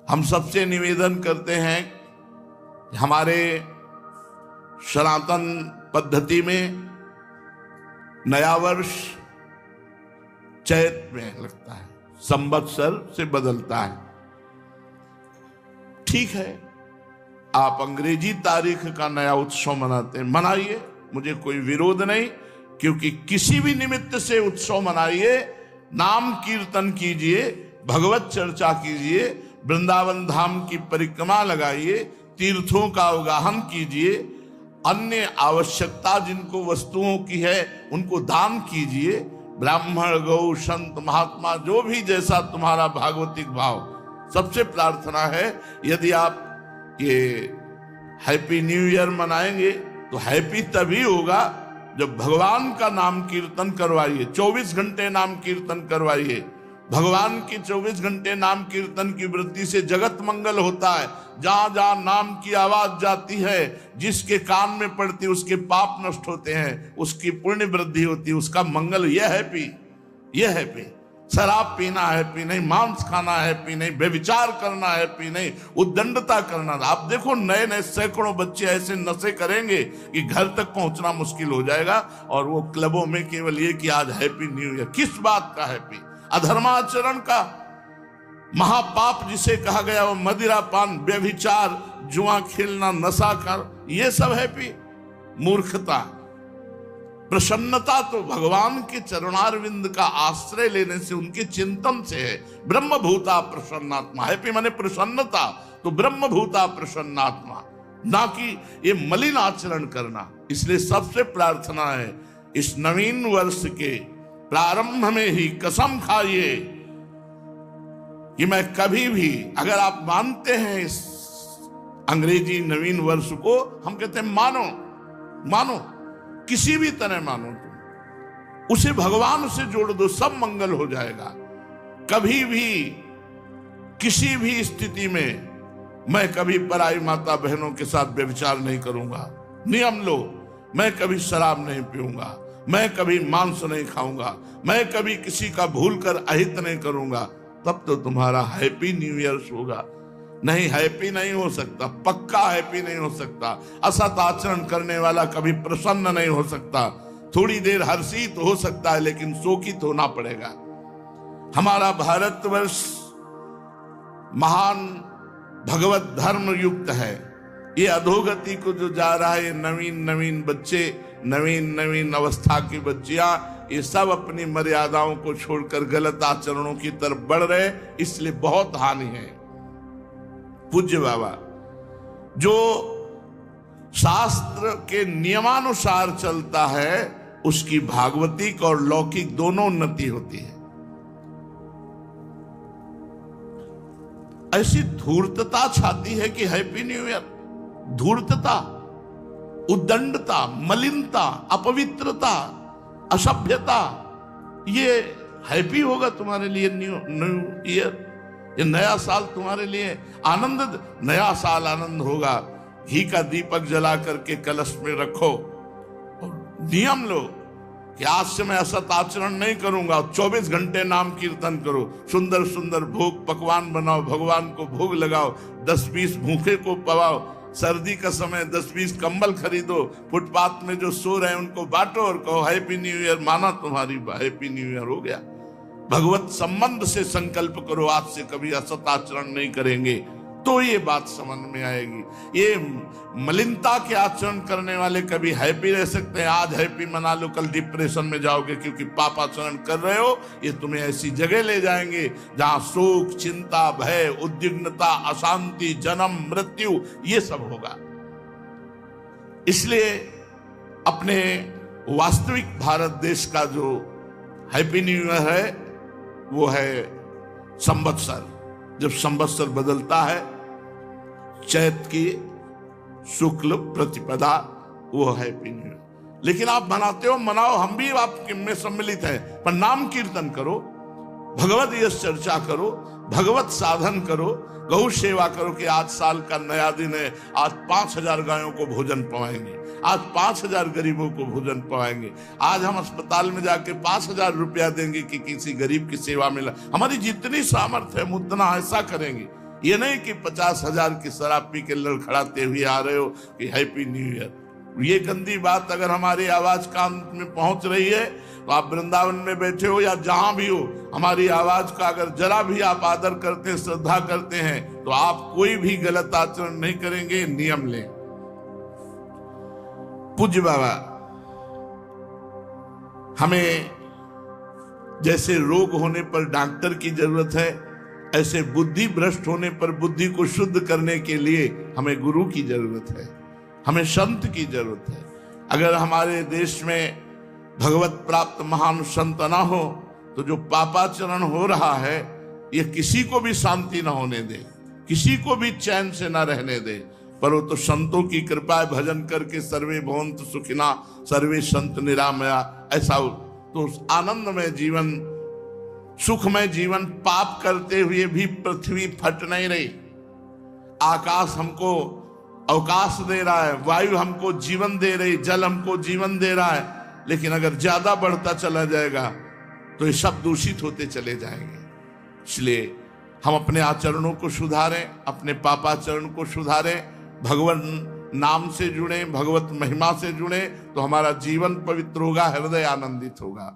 हम सबसे निवेदन करते हैं, हमारे सनातन पद्धति में नया वर्ष चैत में लगता है, संवत्सर से बदलता है। ठीक है, आप अंग्रेजी तारीख का नया उत्सव मनाते हैं, मनाइए, मुझे कोई विरोध नहीं, क्योंकि किसी भी निमित्त से उत्सव मनाइए, नाम कीर्तन कीजिए, भगवत चर्चा कीजिए, वृंदावन धाम की परिक्रमा लगाइए, तीर्थों का अवगाहन कीजिए, अन्य आवश्यकता जिनको वस्तुओं की है उनको दान कीजिए। ब्राह्मण, गौ, संत, महात्मा, जो भी जैसा तुम्हारा भागवतिक भाव। सबसे प्रार्थना है, यदि आप ये हैप्पी न्यू ईयर मनाएंगे तो हैप्पी तभी होगा जब भगवान का नाम कीर्तन करवाइए, 24 घंटे नाम कीर्तन करवाइए। भगवान की 24 घंटे नाम कीर्तन की वृद्धि से जगत मंगल होता है। जहां जहां नाम की आवाज जाती है, जिसके कान में पड़ती है उसके पाप नष्ट होते हैं, उसकी पुण्य वृद्धि होती है, उसका मंगल। यह हैप्पी, यह हैप्पी। शराब पीना हैप्पी नहीं, मांस खाना हैप्पी नहीं, व्यभिचार करना हैप्पी नहीं, उद्दंडता करना। आप देखो नए नए सैकड़ों बच्चे ऐसे नशे करेंगे कि घर तक पहुंचना मुश्किल हो जाएगा, और वो क्लबों में केवल ये कि आज हैप्पी न्यू ईयर। किस बात का हैप्पी? अधर्माचरण का महापाप जिसे कहा गया, वो मदिरा पान, व्यभिचार, जुआ खेलना, नशा कर, ये सब हैप्पी? मूर्खता। प्रसन्नता तो भगवान के चरणारविंद का आश्रय लेने से, उनके चिंतन से है। ब्रह्मभूता प्रसन्नात्मा। हैप्पी माने प्रसन्नता, तो ब्रह्मभूता प्रसन्नात्मा, ना कि ये मलिन आचरण करना। इसलिए सबसे प्रार्थना है, इस नवीन वर्ष के प्रारंभ में ही कसम खाइए कि मैं कभी भी, अगर आप मानते हैं इस अंग्रेजी नवीन वर्ष को, हम कहते हैं मानो, मानो, किसी भी तरह मानो, तुम उसे भगवान से जोड़ दो, सब मंगल हो जाएगा। कभी भी किसी भी स्थिति में मैं कभी पराई माता बहनों के साथ व्यभिचार नहीं करूंगा। नियम लो, मैं कभी शराब नहीं पीऊंगा, मैं कभी मांस नहीं खाऊंगा, मैं कभी किसी का भूल कर अहित नहीं करूंगा। तब तो तुम्हारा हैप्पी न्यू ईयर होगा। नहीं, हैप्पी नहीं हो सकता, पक्का हैप्पी नहीं हो सकता। असत आचरण करने वाला कभी प्रसन्न नहीं हो सकता। थोड़ी देर हर्षित हो सकता है, लेकिन शोकित होना पड़ेगा। हमारा भारतवर्ष महान भगवत धर्म युक्त है। ये अधोगति को जो जा रहा है, ये नवीन नवीन बच्चे, नवीन नवीन अवस्था की बच्चियां, ये सब अपनी मर्यादाओं को छोड़कर गलत आचरणों की तरफ बढ़ रहे, इसलिए बहुत हानि है। पूज्य बाबा जो शास्त्र के नियमानुसार चलता है, उसकी भागवतिक और लौकिक दोनों उन्नति होती है। ऐसी धूर्तता छाती है कि हैप्पी न्यू ईयर, धूर्तता, उद्दंडता, मलिनता, अपवित्रता, असभ्यता, ये हैप्पी होगा तुम्हारे लिए न्यू ईयर? ये नया साल तुम्हारे लिए आनंद, नया साल आनंद होगा। घी का दीपक जला करके कलश में रखो और नियम लो कि आज से मैं असत आचरण नहीं करूंगा। 24 घंटे नाम कीर्तन करो, सुंदर सुंदर भोग पकवान बनाओ, भगवान को भोग लगाओ, 10-20 भूखे को पवाओ, सर्दी का समय 10-20 कंबल खरीदो, फुटपाथ में जो सो रहे हैं उनको बांटो और कहो हैप्पी न्यू ईयर। माना तुम्हारी हैप्पी न्यू ईयर हो गया। भगवत संबंध से संकल्प करो, आज से कभी असत आचरण नहीं करेंगे, तो ये बात समझ में आएगी। ये मलिनता के आचरण करने वाले कभी हैप्पी रह सकते हैं? आज हैप्पी मना लो, कल डिप्रेशन में जाओगे क्योंकि पाप आचरण कर रहे हो। ये तुम्हें ऐसी जगह ले जाएंगे जहां शोक, चिंता, भय, उद्विग्नता, अशांति, जन्म, मृत्यु, ये सब होगा। इसलिए अपने वास्तविक भारत देश का जो हैप्पी न्यू ईयर है, वो है संवत्सर। जब संवत्सर बदलता है, चैत की शुक्ल प्रतिपदा, वो हैप्पी न्यू ईयर। लेकिन आप मनाते हो, मनाओ, हम भी आपके में सम्मिलित हैं, पर नाम कीर्तन करो, भगवत यश चर्चा करो, भगवत साधन करो, गौ सेवा करो कि आज साल का नया दिन है, आज 5000 गायों को भोजन पवाएंगे, आज 5000 गरीबों को भोजन पवाएंगे, आज हम अस्पताल में जाके 5000 रुपया देंगे कि किसी गरीब की सेवा में। हमारी जितनी सामर्थ्य है हम उतना ऐसा करेंगे। ये नहीं कि 50,000 की शराब पी के लड़खड़ाते हुए आ रहे हो कि हैप्पी न्यू ईयर। ये गंदी बात अगर हमारी आवाज कान में पहुंच रही है तो आप वृंदावन में बैठे हो या जहां भी हो, हमारी आवाज का अगर जरा भी आप आदर करते हैं, श्रद्धा करते हैं, तो आप कोई भी गलत आचरण नहीं करेंगे। नियम लें। पूज्य बाबा हमें जैसे रोग होने पर डॉक्टर की जरूरत है, ऐसे बुद्धि भ्रष्ट होने पर बुद्धि को शुद्ध करने के लिए हमें गुरु की जरूरत है, हमें संत की जरूरत है। अगर हमारे देश में भगवत प्राप्त महान संत ना हो तो जो पापाचरण हो रहा है ये किसी को भी शांति ना होने दे, किसी को भी चैन से ना रहने दे। पर वो तो संतों की कृपा, भजन करके सर्वे भवन्तु सुखिना सर्वे संत निरामया, ऐसा तो आनंदमय जीवन, सुखमय जीवन। पाप करते हुए भी पृथ्वी फट नहीं रही, आकाश हमको अवकाश दे रहा है, वायु हमको जीवन दे रही, जल हमको जीवन दे रहा है, लेकिन अगर ज्यादा बढ़ता चला जाएगा तो ये सब दूषित होते चले जाएंगे। इसलिए हम अपने आचरणों को सुधारें, अपने पापाचरण को सुधारें, भगवान नाम से जुड़े, भगवत महिमा से जुड़े, तो हमारा जीवन पवित्र होगा, हृदय आनंदित होगा।